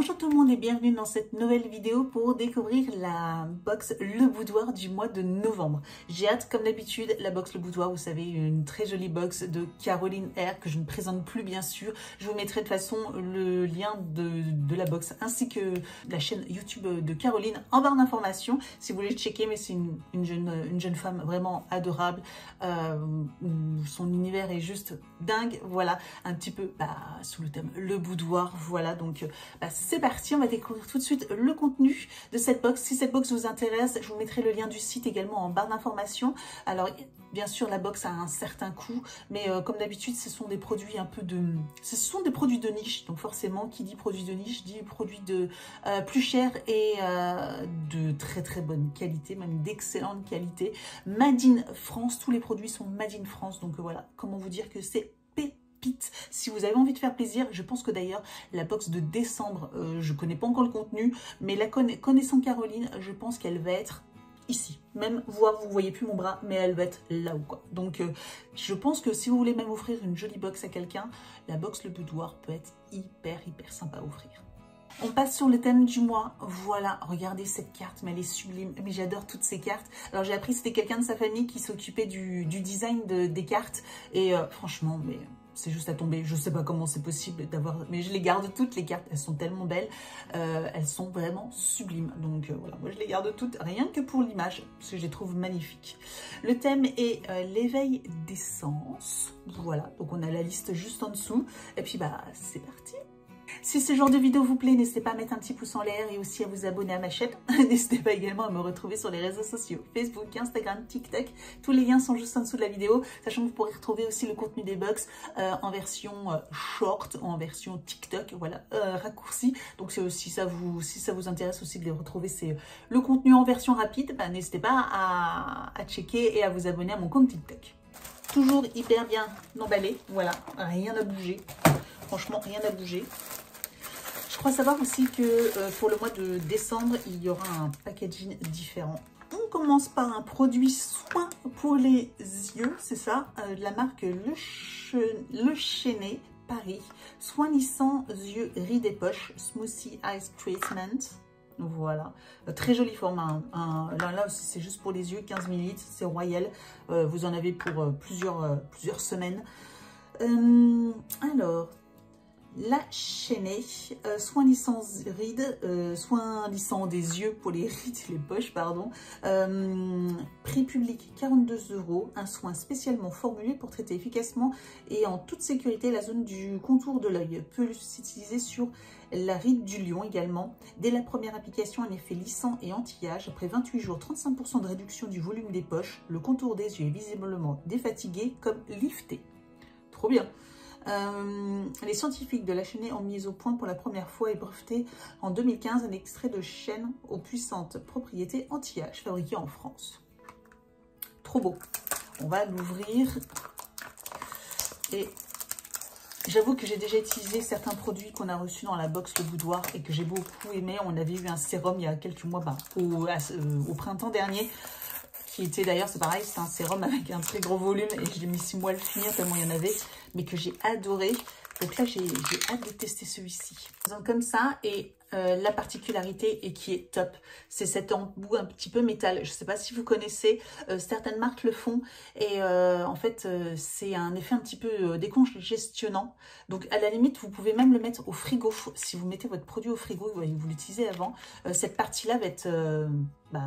Bonjour tout le monde et bienvenue dans cette nouvelle vidéo pour découvrir la box Le Boudoir du mois de novembre. J'ai hâte, comme d'habitude, la box Le Boudoir, vous savez, une très jolie box de Caroline R que je ne présente plus bien sûr. Je vous mettrai de toute façon le lien de la box ainsi que la chaîne YouTube de Caroline en barre d'informations si vous voulez checker, mais c'est une jeune femme vraiment adorable. Son univers est juste dingue, voilà, un petit peu sous le thème Le Boudoir, voilà, donc c'est parti, on va découvrir tout de suite le contenu de cette box. Si cette box vous intéresse, je vous mettrai le lien du site également en barre d'informations. Alors, bien sûr, la box a un certain coût, mais comme d'habitude, ce sont des produits ce sont des produits de niche. Donc forcément, qui dit produit de niche, dit produit de plus cher et de très très bonne qualité, même d'excellente qualité. Made in France, tous les produits sont Made in France. Donc voilà, comment vous dire que c'est si vous avez envie de faire plaisir. Je pense que d'ailleurs la box de décembre, je connais pas encore le contenu, mais connaissant Caroline, je pense qu'elle va être ici, même vous voyez plus mon bras, mais elle va être là ou quoi. Donc je pense que si vous voulez même offrir une jolie box à quelqu'un, la box Le Boudoir peut être hyper sympa à offrir. On passe sur le thème du mois. Voilà, regardez cette carte, mais elle est sublime. Mais j'adore toutes ces cartes. Alors j'ai appris que c'était quelqu'un de sa famille qui s'occupait du design des cartes. Et franchement, mais c'est juste à tomber. Je sais pas comment c'est possible d'avoir... Mais je les garde toutes, les cartes. Elles sont tellement belles. Elles sont vraiment sublimes. Donc voilà, moi je les garde toutes, rien que pour l'image, parce que je les trouve magnifiques. Le thème est l'éveil des sens. Voilà, donc on a la liste juste en dessous. Et puis c'est parti. Si ce genre de vidéo vous plaît, n'hésitez pas à mettre un petit pouce en l'air et aussi à vous abonner à ma chaîne. N'hésitez pas également à me retrouver sur les réseaux sociaux, Facebook, Instagram, TikTok. Tous les liens sont juste en dessous de la vidéo, sachant que vous pourrez retrouver aussi le contenu des box en version short, en version TikTok, voilà, raccourci. Donc si ça vous intéresse aussi de les retrouver, c'est le contenu en version rapide, n'hésitez pas à checker et à vous abonner à mon compte TikTok. Toujours hyper bien emballé, voilà, rien n'a bougé. Franchement, rien n'a bougé. Je crois savoir aussi que pour le mois de décembre, il y aura un packaging différent. On commence par un produit soin pour les yeux, c'est ça, de la marque Le Chenet Paris. Soin lissant yeux, rides et poches, Smoothie Eyes Treatment. Voilà, très joli format. Là c'est juste pour les yeux, 15 ml, c'est royal. Vous en avez pour plusieurs semaines. Alors... La Chenet, soin lissant rides, soin lissant des yeux pour les rides et les poches, pardon. Prix public 42 €, un soin spécialement formulé pour traiter efficacement et en toute sécurité la zone du contour de l'œil. Peut s'utiliser sur la ride du lion également. Dès la première application, un effet lissant et anti-âge. Après 28 jours, 35% de réduction du volume des poches. Le contour des yeux est visiblement défatigué comme lifté. Trop bien. Les scientifiques de La Chenet ont mis au point pour la première fois et breveté en 2015 un extrait de chêne aux puissantes propriétés anti-âge fabriqué en France. Trop beau. On va l'ouvrir et j'avoue que j'ai déjà utilisé certains produits qu'on a reçus dans la box Le Boudoir et que j'ai beaucoup aimé. On avait eu un sérum il y a quelques mois, au printemps dernier, qui était d'ailleurs, c'est pareil, c'est un sérum avec un très gros volume et je l'ai mis 6 mois à le finir tellement il y en avait, mais que j'ai adoré. Donc là, j'ai hâte de tester celui-ci. Comme ça, et la particularité et qui est top, c'est cet embout un petit peu métal. Je ne sais pas si vous connaissez, certaines marques le font et en fait, c'est un effet un petit peu décongestionnant. Donc à la limite, vous pouvez même le mettre au frigo. Si vous mettez votre produit au frigo, vous l'utilisez avant, cette partie-là va être...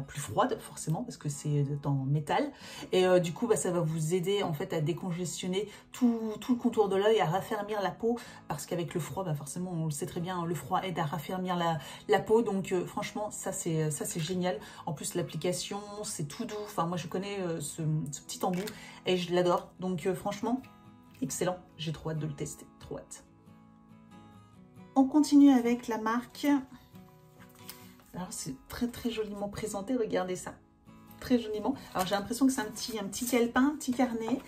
plus froide forcément parce que c'est en métal et du coup ça va vous aider en fait à décongestionner tout le contour de l'œil, à raffermir la peau parce qu'avec le froid forcément on le sait très bien, le froid aide à raffermir la peau. Donc franchement ça c'est génial. En plus l'application c'est tout doux, enfin moi je connais ce petit embout et je l'adore, donc franchement excellent, j'ai trop hâte de le tester, trop hâte. On continue avec la marque... Alors c'est très joliment présenté, regardez ça, très joliment. Alors j'ai l'impression que c'est un petit calepin, un petit carnet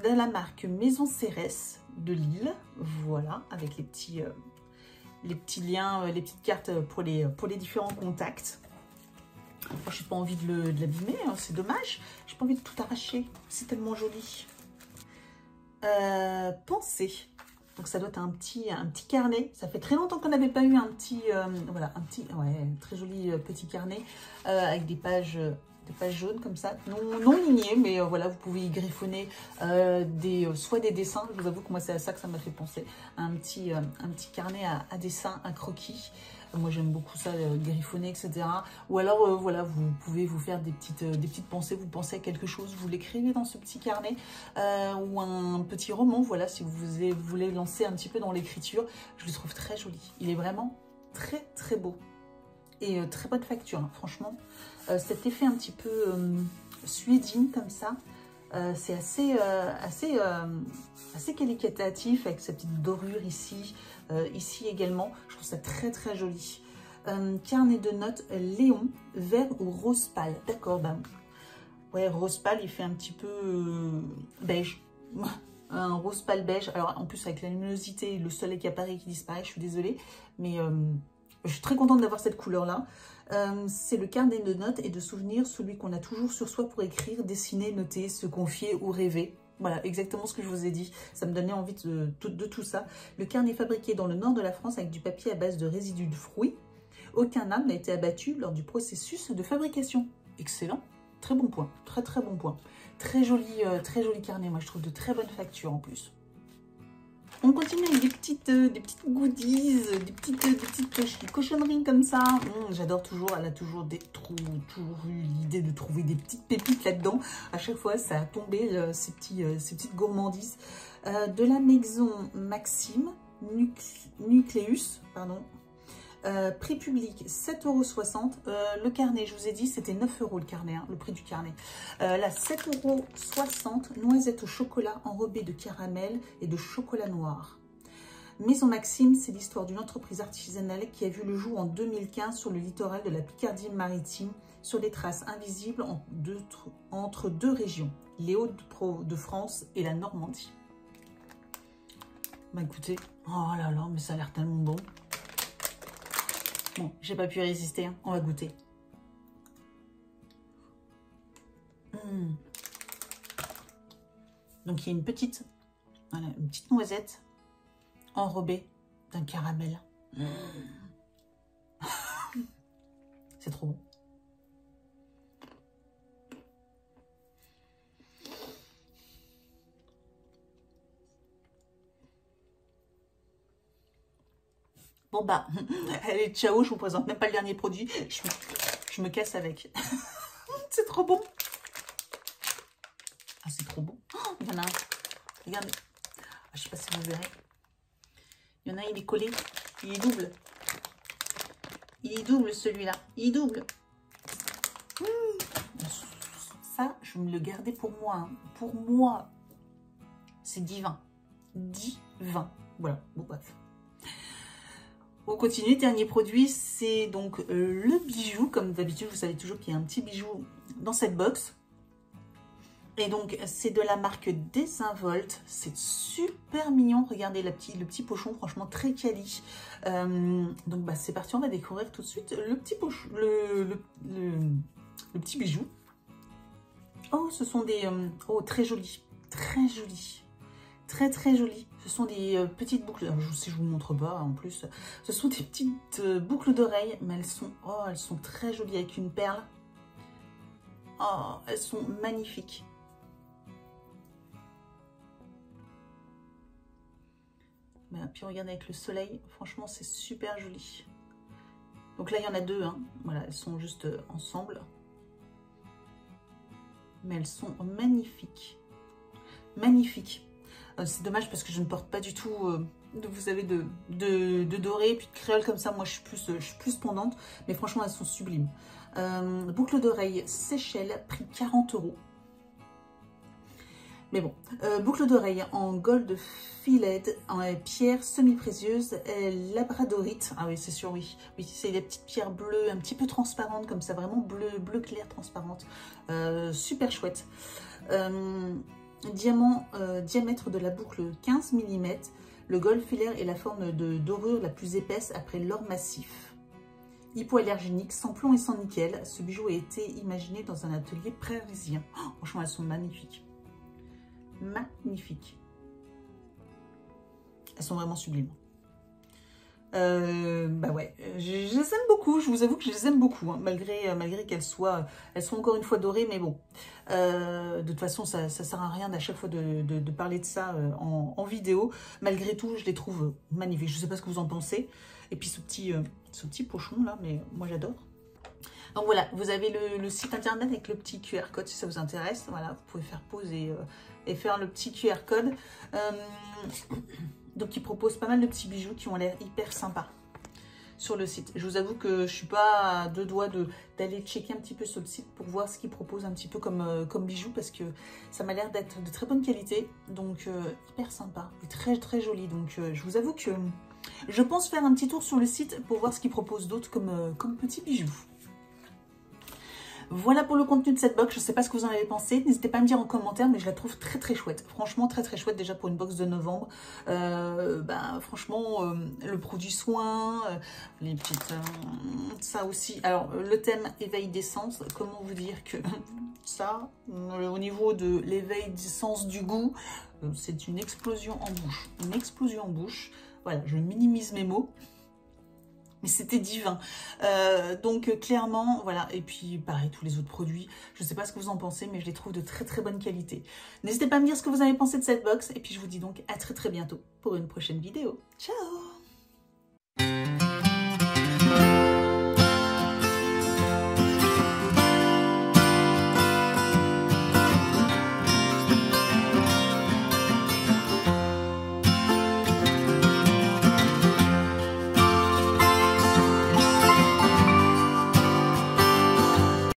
de la marque Maison Cérès de Lille. Voilà, avec les petits liens, les petites cartes pour les différents contacts. Je n'ai pas envie de l'abîmer, hein, c'est dommage. Je n'ai pas envie de tout arracher, c'est tellement joli. Pensez. Donc ça doit être un petit carnet. Ça fait très longtemps qu'on n'avait pas eu un petit, voilà, un petit, ouais, très joli petit carnet avec des pages jaunes comme ça, non lignées, mais voilà, vous pouvez y griffonner soit des dessins. Je vous avoue que moi c'est à ça que ça m'a fait penser, un petit carnet à dessin, à croquis. Moi j'aime beaucoup ça, griffonner, etc. Ou alors voilà, vous pouvez vous faire des petites pensées, vous pensez à quelque chose, vous l'écrivez dans ce petit carnet, ou un petit roman, voilà, si vous voulez lancer un petit peu dans l'écriture. Je le trouve très joli, il est vraiment très très beau. Et très bonne facture, hein, franchement. Cet effet un petit peu suédine comme ça, c'est assez qualitatif avec cette petite dorure ici, ici également. Je trouve ça très très joli. Carnet de notes Léon, vert ou rose pâle. D'accord, ben ouais, rose pâle, il fait un petit peu beige. Un rose pâle beige. Alors en plus avec la luminosité, le soleil qui apparaît et qui disparaît, je suis désolée, mais je suis très contente d'avoir cette couleur-là. C'est le carnet de notes et de souvenirs, celui qu'on a toujours sur soi pour écrire, dessiner, noter, se confier ou rêver. Voilà, exactement ce que je vous ai dit. Ça me donnait envie de tout ça. Le carnet fabriqué dans le nord de la France avec du papier à base de résidus de fruits. Aucun arbre n'a été abattu lors du processus de fabrication. Excellent. Très bon point. Très très bon point. Très joli carnet, moi je trouve, de très bonne facture en plus. On continue avec des petites goodies, des petites cochonneries comme ça. J'adore toujours, elle a toujours eu l'idée de trouver des petites pépites là-dedans. À chaque fois, ça a tombé, ces petites gourmandises. De la maison Maxime, Nucléus, pardon. Prix public 7,60 €. Le carnet, je vous ai dit, c'était 9 € le carnet, hein, le prix du carnet. Là, 7,60 €, noisettes au chocolat enrobées de caramel et de chocolat noir. Maison Maxime, c'est l'histoire d'une entreprise artisanale qui a vu le jour en 2015 sur le littoral de la Picardie-Maritime, sur des traces invisibles entre deux régions, les Hauts-de-France et la Normandie. Bah écoutez, oh là là, mais ça a l'air tellement bon. Bon, j'ai pas pu résister, hein. On va goûter. Donc il y a une petite noisette enrobée d'un caramel. C'est trop bon. Bon bah, allez, ciao, je vous présente même pas le dernier produit. Je me casse avec. C'est trop bon. Ah, c'est trop bon. Oh, il y en a un. Regardez. Ah, je sais pas si vous verrez. Il y en a un, il est collé. Il est double. Il est double celui-là. Il est double. Ça, je me le gardais pour moi. Hein. Pour moi, c'est divin. Divin. Voilà. Bon, bref. On continue, dernier produit, c'est donc le bijou. Comme d'habitude, vous savez toujours qu'il y a un petit bijou dans cette box. Et donc, c'est de la marque Désinvolte. C'est super mignon. Regardez le petit pochon, franchement très quali. Donc, bah, c'est parti, on va découvrir tout de suite le petit pochon, le petit bijou. Oh, ce sont des... oh, très jolis. Très jolis. Très très jolies. Ce sont des petites boucles, si je vous montre pas en plus, ce sont des petites boucles d'oreilles, mais elles sont très jolies avec une perle. Oh, elles sont magnifiques. Ben, puis regardez avec le soleil, franchement c'est super joli. Donc là il y en a deux, hein. Voilà, elles sont juste ensemble. Mais elles sont magnifiques. Magnifiques. C'est dommage parce que je ne porte pas du tout, vous savez, de doré, puis de créole comme ça. Moi, je suis plus pendante, mais franchement, elles sont sublimes. Boucle d'oreille Seychelles, prix 40 €. Mais bon, boucle d'oreille en gold filet, en pierre semi-précieuse, labradorite. Ah oui, c'est sûr, oui. Oui, c'est des petites pierres bleues, un petit peu transparentes, comme ça, vraiment bleu clair, transparente. Super chouette. Diamètre de la boucle 15 mm. Le gold filaire est la forme de dorure la plus épaisse après l'or massif. Hypoallergénique, sans plomb et sans nickel. Ce bijou a été imaginé dans un atelier parisien. Oh, franchement, elles sont magnifiques. Magnifiques. Elles sont vraiment sublimes. Bah ouais, je les aime beaucoup, je vous avoue que je les aime beaucoup, hein, malgré qu'elles sont encore une fois dorées, mais bon, de toute façon, ça sert à rien à chaque fois de parler de ça en vidéo. Malgré tout, je les trouve magnifiques, je sais pas ce que vous en pensez. Et puis ce petit pochon là, mais moi j'adore. Donc voilà, vous avez le site internet avec le petit QR code si ça vous intéresse. Voilà, vous pouvez faire pause et faire le petit QR code. Donc ils proposent pas mal de petits bijoux qui ont l'air hyper sympas sur le site. Je vous avoue que je suis pas à deux doigts d'aller checker un petit peu sur le site pour voir ce qu'ils proposent un petit peu comme bijoux, parce que ça m'a l'air d'être de très bonne qualité. Donc hyper sympa et très très joli. Donc je vous avoue que je pense faire un petit tour sur le site pour voir ce qu'ils proposent d'autres comme petits bijoux. Voilà pour le contenu de cette box, je ne sais pas ce que vous en avez pensé, n'hésitez pas à me dire en commentaire, mais je la trouve très très chouette, franchement très très chouette déjà pour une box de novembre. Franchement, le produit soin, les petites, ça aussi, alors le thème éveil des sens, comment vous dire que ça, au niveau de l'éveil des sens du goût, c'est une explosion en bouche, voilà, je minimise mes mots. Mais c'était divin. Donc clairement, voilà. Et puis pareil, tous les autres produits, je ne sais pas ce que vous en pensez, mais je les trouve de très très bonne qualité. N'hésitez pas à me dire ce que vous avez pensé de cette box. Et puis je vous dis donc à très très bientôt pour une prochaine vidéo. Ciao!